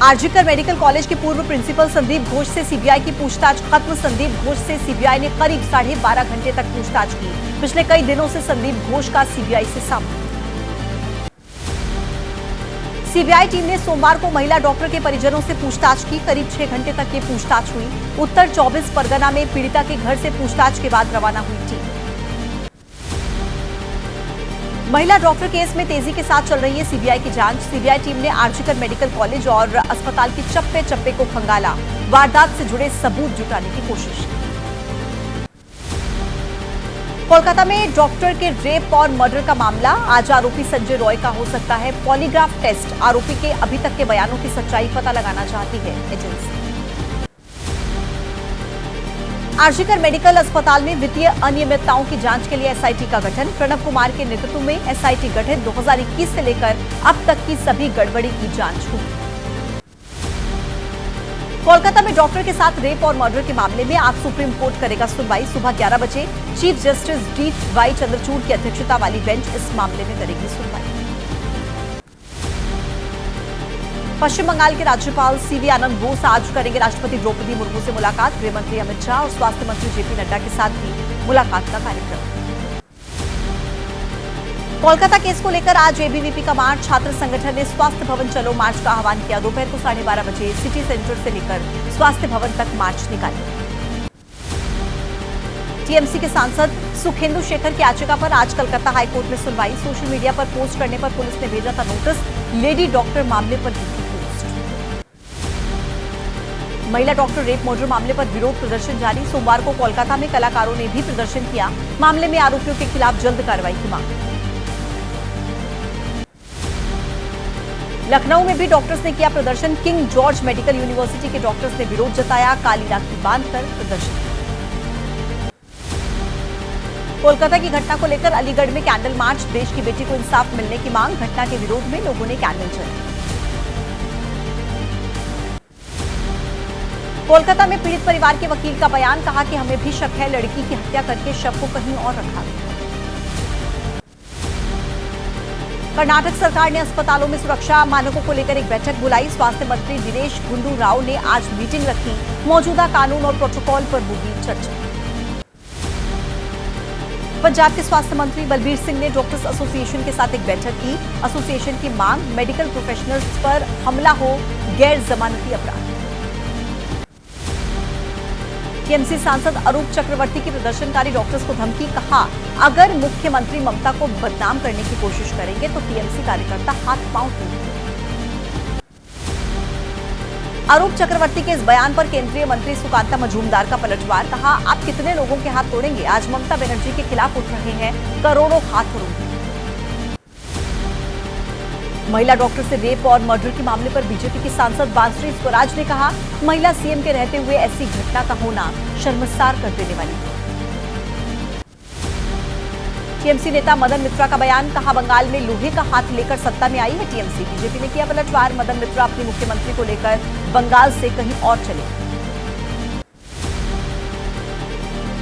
RG Kar medical college के पूर्व principal Sandeep Ghosh से सीबीआई की पूछताछ खत्म। संदीप घोष से सीबीआई ने करीब 12.5 घंटे तक पूछताछ की। पिछले कई दिनों से संदीप घोष का सीबीआई से संपर्क। सीबीआई टीम ने सोमवार को महिला डॉक्टर के परिजनों से पूछताछ की। करीब 6 घंटे तक ये पूछताछ हुई। उत्तर 24 परगना में पीड़िता के घर से पूछताछ के बाद रवाना हुई टीम। महिला डॉक्टर केस में तेजी के साथ चल रही है सीबीआई की जांच। सीबीआई टीम ने आरजीकर मेडिकल कॉलेज और अस्पताल के चप्पे चप्पे को खंगाला। वारदात से जुड़े सबूत जुटाने की कोशिश की। कोलकाता में डॉक्टर के रेप और मर्डर का मामला। आज आरोपी संजय रॉय का हो सकता है पॉलीग्राफ टेस्ट। आरोपी के अभी तक के बयानों की सच्चाई पता लगाना चाहती है एजेंसी। आरजीकर मेडिकल अस्पताल में वित्तीय अनियमितताओं की जांच के लिए एसआईटी का गठन। प्रणब कुमार के नेतृत्व में एसआईटी गठित। 2021 से लेकर अब तक की सभी गड़बड़ी की जांच होगी। कोलकाता में डॉक्टर के साथ रेप और मर्डर के मामले में आज सुप्रीम कोर्ट करेगा सुनवाई। सुबह 11 बजे चीफ जस्टिस डी.वाई. चंद्रचूड़ की अध्यक्षता वाली बेंच इस मामले में करेगी सुनवाई। पश्चिम बंगाल के राज्यपाल सीवी आनंद बोस आज करेंगे राष्ट्रपति द्रौपदी मुर्मू से मुलाकात। गृह मंत्री अमित शाह और स्वास्थ्य मंत्री जेपी नड्डा के साथ भी मुलाकात का कार्यक्रम। कोलकाता केस को लेकर आज एबीवीपी का मार्च। छात्र संगठन ने स्वास्थ्य भवन चलो मार्च का आह्वान किया। दोपहर को 12:30 बजे सिटी सेंटर से लेकर स्वास्थ्य भवन तक मार्च निकाली। टीएमसी के सांसद सुखेंदु शेखर की याचिका पर आज कलकत्ता हाईकोर्ट में सुनवाई। सोशल मीडिया पर पोस्ट करने पर पुलिस ने भेजा था नोटिस। लेडी डॉक्टर मामले पर की थी पोस्ट। महिला डॉक्टर रेप मर्डर मामले पर विरोध प्रदर्शन जारी। सोमवार को कोलकाता में कलाकारों ने भी प्रदर्शन किया। मामले में आरोपियों के खिलाफ जल्द कार्रवाई की मांग। लखनऊ में भी डॉक्टर्स ने किया प्रदर्शन। किंग जॉर्ज मेडिकल यूनिवर्सिटी के डॉक्टर्स ने विरोध जताया। काली राखी बांधकर प्रदर्शन। कोलकाता की घटना को लेकर अलीगढ़ में कैंडल मार्च। देश की बेटी को इंसाफ मिलने की मांग। घटना के विरोध में लोगों ने कैंडल जलाए। कोलकाता में पीड़ित परिवार के वकील का बयान। कहा कि हमें भी शक है लड़की की हत्या करके शव को कहीं और रखा गया। कर्नाटक सरकार ने अस्पतालों में सुरक्षा मानकों को लेकर एक बैठक बुलाई। स्वास्थ्य मंत्री दिनेश गुंडू राव ने आज मीटिंग रखी। मौजूदा कानून और प्रोटोकॉल पर होगी चर्चा। पंजाब के स्वास्थ्य मंत्री बलबीर सिंह ने डॉक्टर्स एसोसिएशन के साथ एक बैठक की। एसोसिएशन की मांग मेडिकल प्रोफेशनल्स पर हमला हो गैर जमानती अपराध। टीएमसी सांसद अरूप चक्रवर्ती की प्रदर्शनकारी डॉक्टर्स को धमकी। कहा अगर मुख्यमंत्री ममता को बदनाम करने की कोशिश करेंगे तो टीएमसी कार्यकर्ता हाथ पांव तोड़ेंगे। अरूप चक्रवर्ती के इस बयान पर केंद्रीय मंत्री सुकांता मजूमदार का पलटवार। कहा आप कितने लोगों के हाथ तोड़ेंगे? आज ममता बनर्जी के खिलाफ उठ रहे हैं, करोड़ों हाथ तोड़ेंगे। महिला डॉक्टर से रेप और मर्डर के मामले पर बीजेपी की सांसद बांसुरी स्वराज ने कहा महिला सीएम के रहते हुए ऐसी घटना का होना शर्मसार कर देने वाली है। टीएमसी नेता मदन मित्रा का बयान। कहा बंगाल में लोहे का हाथ लेकर सत्ता में आई है टीएमसी। बीजेपी ने किया पलटवार। मदन मित्रा अपने मुख्यमंत्री को लेकर बंगाल से कहीं और चले।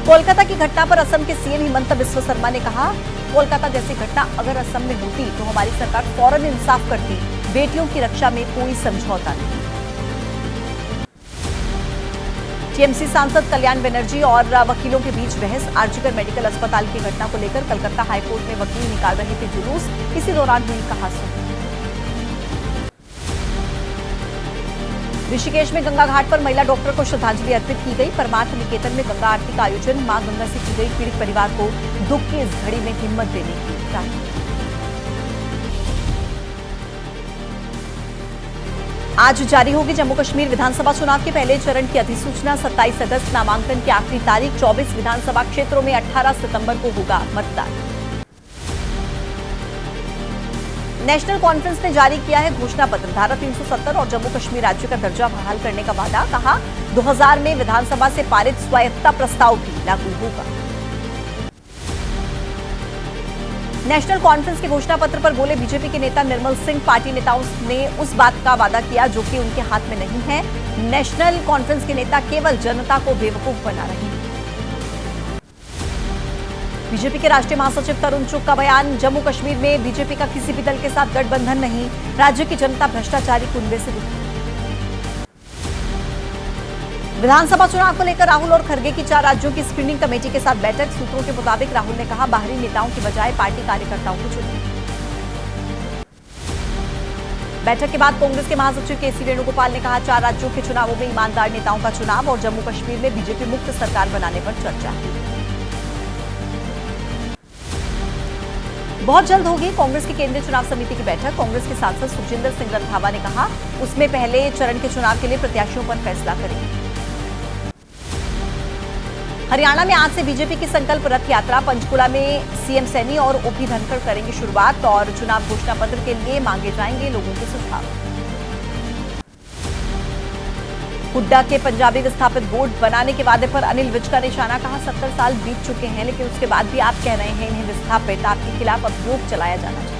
कोलकाता की घटना पर असम के सीएम हिमंता बिस्वा शर्मा ने कहा कोलकाता जैसी घटना अगर असम में होती तो हमारी सरकार फौरन इंसाफ करती। बेटियों की रक्षा में कोई समझौता नहीं। टीएमसी सांसद कल्याण बनर्जी और वकीलों के बीच बहस। आरजीकर मेडिकल अस्पताल की घटना को लेकर कलकत्ता हाईकोर्ट में वकील निकाल रहे थे जुलूस। इसी दौरान हुई कहासुनी। ऋषिकेश में गंगा घाट पर महिला डॉक्टर को श्रद्धांजलि अर्पित की गई। परमार्थ निकेतन में गंगा आरती का आयोजन। मां गंगा से की गई पीड़ित परिवार को दुख की इस घड़ी में हिम्मत देने की प्रार्थना। आज जारी होगी जम्मू कश्मीर विधानसभा चुनाव के पहले चरण की अधिसूचना। 27 अगस्त नामांकन की आखिरी तारीख। 24 विधानसभा क्षेत्रों में 18 सितंबर को होगा मतदान। नेशनल कॉन्फ्रेंस ने जारी किया है घोषणा पत्र। धारा 370 और जम्मू कश्मीर राज्य का दर्जा बहाल करने का वादा। कहा 2000 में विधानसभा से पारित स्वायत्तता प्रस्ताव भी लागू होगा। नेशनल कॉन्फ्रेंस के घोषणा पत्र पर बोले बीजेपी के नेता निर्मल सिंह। पार्टी नेताओं ने उस बात का वादा किया जो कि उनके हाथ में नहीं है। नेशनल कॉन्फ्रेंस के नेता केवल जनता को बेवकूफ बना रहे हैं। बीजेपी के राष्ट्रीय महासचिव तरुण चुग का बयान। जम्मू कश्मीर में बीजेपी का किसी भी दल के साथ गठबंधन नहीं। राज्य की जनता भ्रष्टाचारी कुनबे से दुखी। विधानसभा चुनाव को लेकर राहुल और खड़गे की 4 राज्यों की स्क्रीनिंग कमेटी के साथ बैठक। सूत्रों के मुताबिक राहुल ने कहा, बाहरी नेताओं की बजाय पार्टी कार्यकर्ताओं को चुने। बैठक के बाद कांग्रेस के महासचिव केसी वेणुगोपाल ने कहा, 4 राज्यों के चुनावों में ईमानदार नेताओं का चुनाव और जम्मू कश्मीर में बीजेपी मुक्त सरकार बनाने पर चर्चा की। बहुत जल्द होगी कांग्रेस की केंद्रीय चुनाव समिति की बैठक। कांग्रेस के सांसद सुखजिंदर सिंह रंधावा ने कहा, उसमें पहले चरण के चुनाव के लिए प्रत्याशियों पर फैसला करेंगे। हरियाणा में आज से बीजेपी की संकल्प रथ यात्रा। पंचकुला में सीएम सैनी और ओपी धनखड़ करेंगे शुरुआत और चुनाव घोषणा पत्र के लिए मांगे जाएंगे लोगों के सुझाव। हुड्डा के पंजाबी विस्थापित बोर्ड बनाने के वादे पर अनिल विज का निशाना। कहा, 70 साल बीत चुके हैं लेकिन उसके बाद भी आप कह रहे हैं इन्हें विस्थापित। आपके खिलाफ अभियोग चलाया जाना चाहिए।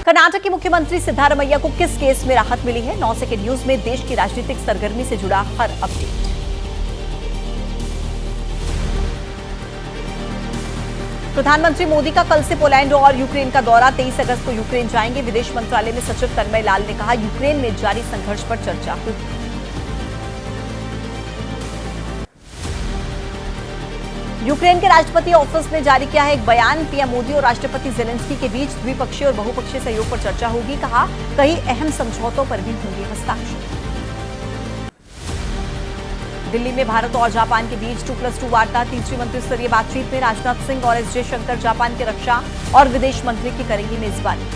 कर्नाटक के मुख्यमंत्री सिद्धारमैया को किस केस में राहत मिली है? 9 सेकंड न्यूज में देश की राजनीतिक सरगर्मी से जुड़ा हर अपडेट। प्रधानमंत्री मोदी का कल से पोलैंड और यूक्रेन का दौरा। 23 अगस्त को यूक्रेन जाएंगे। विदेश मंत्रालय में सचिव तन्मय लाल ने कहा, यूक्रेन में जारी संघर्ष पर चर्चा होगी। यूक्रेन के राष्ट्रपति ऑफिस ने जारी किया है एक बयान। पीएम मोदी और राष्ट्रपति जेलेंस्की के बीच द्विपक्षीय और बहुपक्षीय सहयोग पर चर्चा होगी। कहा, कई अहम समझौतों पर भी होंगे हस्ताक्षर। दिल्ली में भारत और जापान के बीच 2+2 वार्ता। तीसरी मंत्री स्तरीय बातचीत में राजनाथ सिंह और एस जयशंकर जापान के रक्षा और विदेश मंत्री की करेंगी मेजबानी।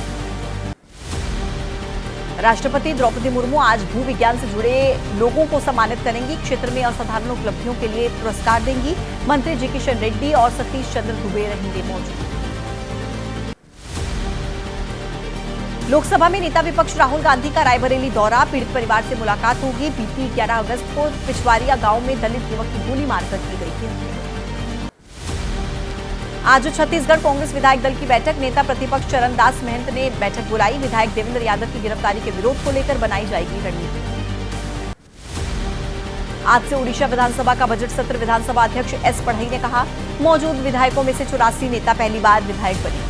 राष्ट्रपति द्रौपदी मुर्मू आज भू विज्ञान से जुड़े लोगों को सम्मानित करेंगी। क्षेत्र में असाधारण उपलब्धियों के लिए पुरस्कार देंगी। मंत्री जी किशन रेड्डी और सतीश चंद्र दुबे रहेंगे मौजूद। लोकसभा में नेता विपक्ष राहुल गांधी का रायबरेली दौरा। पीड़ित परिवार से मुलाकात होगी। बीती 11 अगस्त को पिछवारिया गांव में दलित युवक की गोली मारकर की गई थी हत्या। आज छत्तीसगढ़ कांग्रेस विधायक दल की बैठक। नेता प्रतिपक्ष चरणदास महंत ने बैठक बुलाई। विधायक देवेंद्र यादव की गिरफ्तारी के विरोध को लेकर बनाई जाएगी रणनीति। आज से ओडिशा विधानसभा का बजट सत्र। विधानसभा अध्यक्ष एस पढ़ई ने कहा, मौजूद विधायकों में से 84 नेता पहली बार विधायक बने।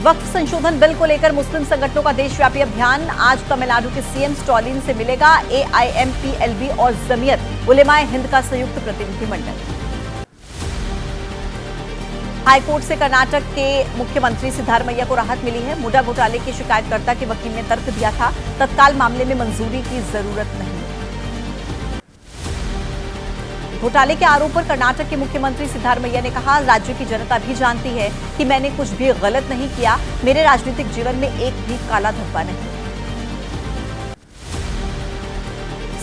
वक्फ संशोधन बिल को लेकर मुस्लिम संगठनों का देशव्यापी अभियान। आज तमिलनाडु के सीएम स्टालिन से मिलेगा एआईएमपीएलबी और जमीयत उलेमाए हिंद का संयुक्त प्रतिनिधिमंडल। हाईकोर्ट से कर्नाटक के मुख्यमंत्री सिद्धारमैया को राहत मिली है। मुडा घोटाले के शिकायतकर्ता के वकील ने तर्क दिया था, तत्काल मामले में मंजूरी की जरूरत नहीं। घोटाले के आरोप पर कर्नाटक के मुख्यमंत्री सिद्धारमैया ने कहा, राज्य की जनता भी जानती है कि मैंने कुछ भी गलत नहीं किया। मेरे राजनीतिक जीवन में एक भी काला धब्बा नहीं।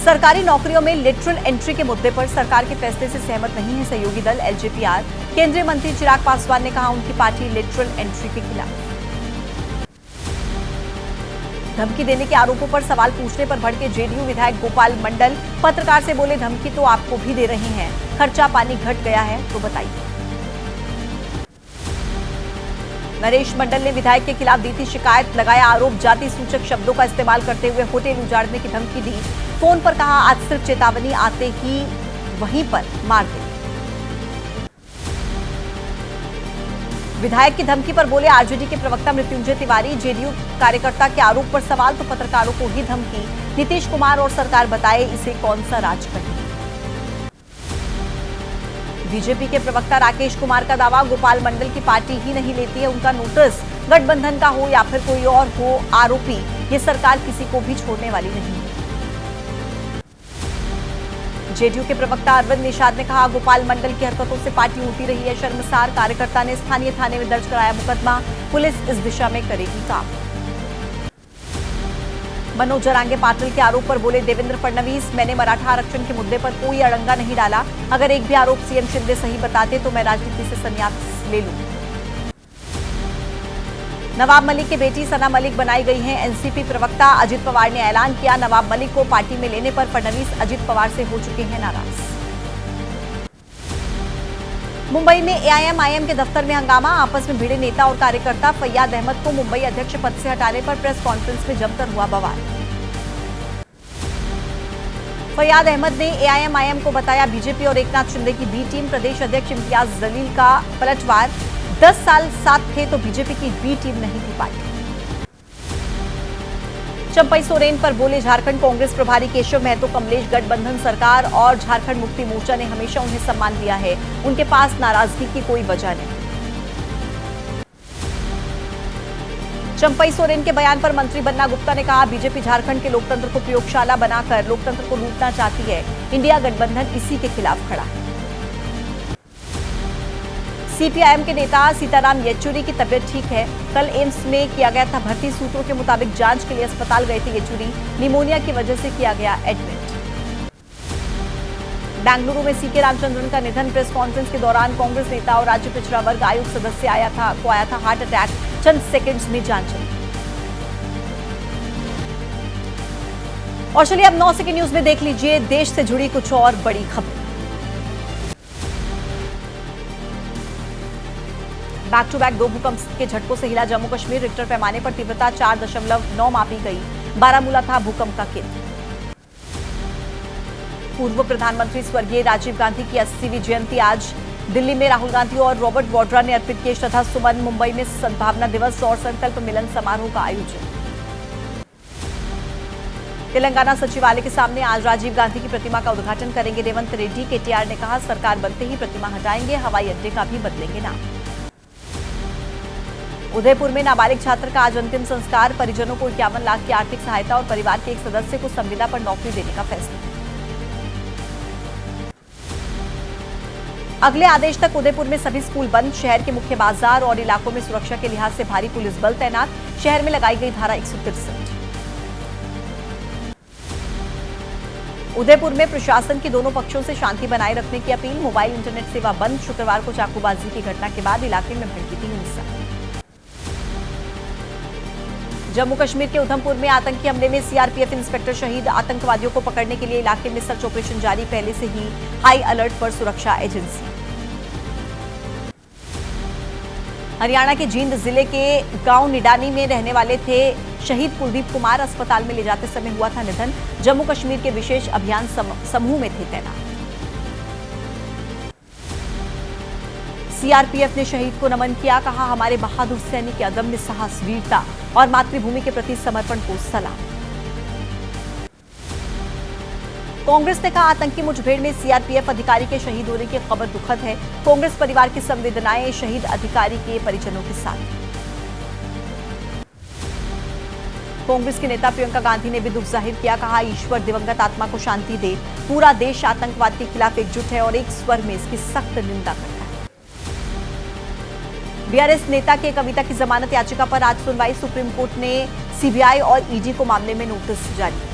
सरकारी नौकरियों में लेटरल एंट्री के मुद्दे पर सरकार के फैसले से सहमत नहीं है सहयोगी दल एलजेपीआर। केंद्रीय मंत्री चिराग पासवान ने कहा, उनकी पार्टी लेटरल एंट्री के खिलाफ। धमकी देने के आरोपों पर सवाल पूछने पर भड़के जेडीयू विधायक गोपाल मंडल। पत्रकार से बोले, धमकी तो आपको भी दे रहे हैं, खर्चा पानी घट गया है तो बताइए। नरेश मंडल ने विधायक के खिलाफ दी थी शिकायत। लगाया आरोप, जाति सूचक शब्दों का इस्तेमाल करते हुए होटल उजाड़ने की धमकी दी। फोन पर कहा, आज सिर्फ चेतावनी आते ही वहीं पर मार दी। विधायक की धमकी पर बोले आरजेडी के प्रवक्ता मृत्युंजय तिवारी। जेडीयू कार्यकर्ता के आरोप पर सवाल तो पत्रकारों को ही धमकी। नीतीश कुमार और सरकार बताए इसे कौन सा राज कहें। बीजेपी के प्रवक्ता राकेश कुमार का दावा, गोपाल मंडल की पार्टी ही नहीं लेती है उनका नोटिस। गठबंधन का हो या फिर कोई और हो आरोपी, ये सरकार किसी को भी छोड़ने वाली नहीं है। जेडीयू के प्रवक्ता अरविंद निषाद ने कहा, गोपाल मंडल की हरकतों से पार्टी उठी रही है शर्मसार। कार्यकर्ता ने स्थानीय थाने में दर्ज कराया मुकदमा। पुलिस इस दिशा में करेगी काम। मनोज जरांगे पाटिल के आरोप पर बोले देवेंद्र फडणवीस, मैंने मराठा आरक्षण के मुद्दे पर कोई अड़ंगा नहीं डाला। अगर एक भी आरोप सीएम शिंदे सही बताते तो मैं राजनीति से संन्यास ले लूं। नवाब मलिक की बेटी सना मलिक बनाई गई हैं एनसीपी प्रवक्ता। अजित पवार ने ऐलान किया, नवाब मलिक को पार्टी में लेने पर फडणवीस अजित पवार से हो चुके हैं नाराज। मुंबई में एआईएमआईएम के दफ्तर में हंगामा। आपस में भिड़े नेता और कार्यकर्ता। फैयाद अहमद को मुंबई अध्यक्ष पद से हटाने पर प्रेस कॉन्फ्रेंस में जमकर हुआ बवाल। फैयाद अहमद ने एआईएमआईएम को बताया बीजेपी और एकनाथ शिंदे की बी टीम। प्रदेश अध्यक्ष इम्तियाज जलील का पलटवार, 10 साल साथ थे तो बीजेपी की बी टीम नहीं थी पार्टी। चंपई सोरेन पर बोले झारखंड कांग्रेस प्रभारी केशव महतो कमलेश, गठबंधन सरकार और झारखंड मुक्ति मोर्चा ने हमेशा उन्हें सम्मान दिया है, उनके पास नाराजगी की कोई वजह नहीं। चंपई सोरेन के बयान पर मंत्री बन्ना गुप्ता ने कहा, बीजेपी झारखंड के लोकतंत्र को प्रयोगशाला बनाकर लोकतंत्र को लूटना चाहती है, इंडिया गठबंधन इसी के खिलाफ खड़ा है। सीपीआईएम के नेता सीताराम येचुरी की तबियत ठीक है, कल एम्स में किया गया था भर्ती। सूत्रों के मुताबिक जांच के लिए अस्पताल गए थे येचुरी, निमोनिया की वजह से किया गया एडमिट। बेंगलुरु में सीके रामचंद्रन का निधन। प्रेस कॉन्फ्रेंस के दौरान कांग्रेस नेता और राज्य पिछड़ा वर्ग आयोग सदस्य आया था हार्ट अटैक, चंद सेकंड्स में जान चली। और चलिए अब 9 सेकंड न्यूज में देख लीजिए देश से जुड़ी कुछ और बड़ी खबर। बैक टू बैक 2 भूकंप के झटकों से हिला जम्मू कश्मीर। रिक्टर पैमाने पर तीव्रता 4.9 मापी गई। बारामूला था भूकंप का केंद्र। पूर्व प्रधानमंत्री स्वर्गीय राजीव गांधी की 80वीं जयंती आज। दिल्ली में राहुल गांधी और रॉबर्ट वाड्रा ने अर्पित किए श्रद्धा सुमन। मुंबई में सद्भावना दिवस और संकल्प मिलन समारोह का आयोजन। तेलंगाना सचिवालय के सामने आज राजीव गांधी की प्रतिमा का उद्घाटन करेंगे रेवंत रेड्डी। केटीआर ने कहा, सरकार बनते ही प्रतिमा हटाएंगे, हवाई अड्डे का भी बदलेंगे नाम। उदयपुर में नाबालिग छात्र का आज अंतिम संस्कार। परिजनों को 51 लाख की आर्थिक सहायता और परिवार के एक सदस्य को संविदा पर नौकरी देने का फैसला। अगले आदेश तक उदयपुर में सभी स्कूल बंद। शहर के मुख्य बाजार और इलाकों में सुरक्षा के लिहाज से भारी पुलिस बल तैनात। शहर में लगाई गई धारा 163। उदयपुर में प्रशासन की दोनों पक्षों से शांति बनाए रखने की अपील। मोबाइल इंटरनेट सेवा बंद। शुक्रवार को चाकूबाजी की घटना के बाद इलाके में भड़की थी हिंसा। जम्मू कश्मीर के उधमपुर में आतंकी हमले में सीआरपीएफ इंस्पेक्टर शहीद। आतंकवादियों को पकड़ने के लिए इलाके में सर्च ऑपरेशन जारी। पहले से ही हाई अलर्ट पर सुरक्षा एजेंसी। हरियाणा के जींद जिले के गांव निडानी में रहने वाले थे शहीद कुलदीप कुमार। अस्पताल में ले जाते समय हुआ था निधन। जम्मू कश्मीर के विशेष अभियान समूह में थे तैनात। सीआरपीएफ ने शहीद को नमन किया। कहा, हमारे बहादुर सैनिक के अदम्य साहस, वीरता और मातृभूमि के प्रति समर्पण को सलाम। कांग्रेस ने कहा, आतंकी मुठभेड़ में सीआरपीएफ अधिकारी के शहीद होने की खबर दुखद है। कांग्रेस परिवार की संवेदनाएं शहीद अधिकारी के परिजनों के साथ। कांग्रेस के नेता प्रियंका गांधी ने भी दुख जाहिर किया। कहा, ईश्वर दिवंगत आत्मा को शांति दे। पूरा देश आतंकवाद के खिलाफ एकजुट है और एक स्वर में इसकी सख्त निंदा करता है। बीआरएस नेता के कविता की जमानत याचिका पर आज सुनवाई। सुप्रीम कोर्ट ने सीबीआई और ईडी को मामले में नोटिस जारी किया।